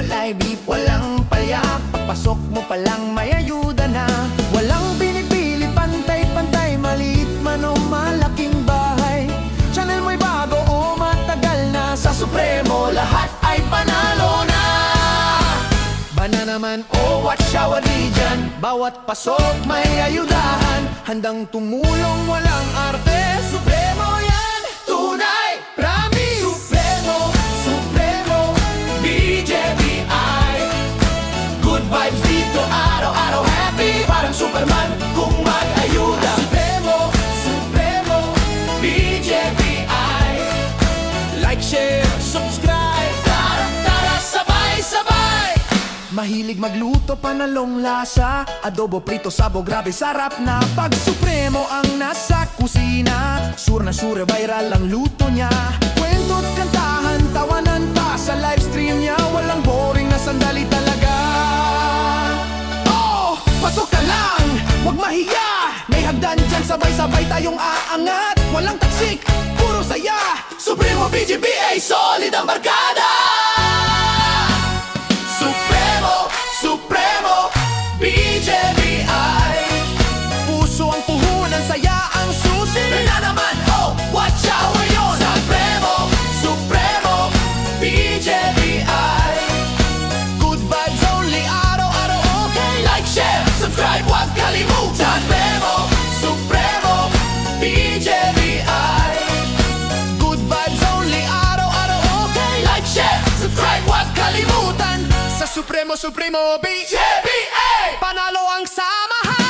walay beef, walang palyak. Pagpasok mo palang may ayuda na. Walang pinipili, pantay-pantay, maliit man o malaking bahay. Channel mo'y bago o matagal na, sa Supremo lahat ay panalo na. Bana naman o what shower di dyan, bawat pasok may ayudahan. Handang tumulong, walang arte, Supremo yan, tunay, promise. Supremo, Supremo, BJBI. Good vibes dito, araw-araw happy, parang Superman kung mag-ayuda. Supremo, Supremo, BJBI. Like, share, subscribe, tara, tara, sabay-sabay. Mahilig magluto, panalong lasa, adobo, prito, sabo, grabe sarap na. Pag Supremo ang nasa kusina, sure na sure viral ang luto niya. Kwento't kantahan, tawanan pa sa live stream niya, walang boring na sandali talaga. Oh, pasok ka lang, wag mahiya, may hagdan dyan, sabay-sabay tayong aangat. Walang taksik, puro saya, Supremo BJBA, solid ang barkada. Supremo, Supremo, BJBI. Puso ang puhunan, saya ang susi. Na naman, oh, what shower yun? Supremo, Supremo, BJBI. Good vibes only, araw-araw okay. Like, share, subscribe, huwag kalimutan. Supremo, Supremo, BJBI. Good vibes only, araw-araw okay. Like, share, subscribe, huwag kalimutan. Sa Supremo, Supremo, BJBA, panalo ang samahan.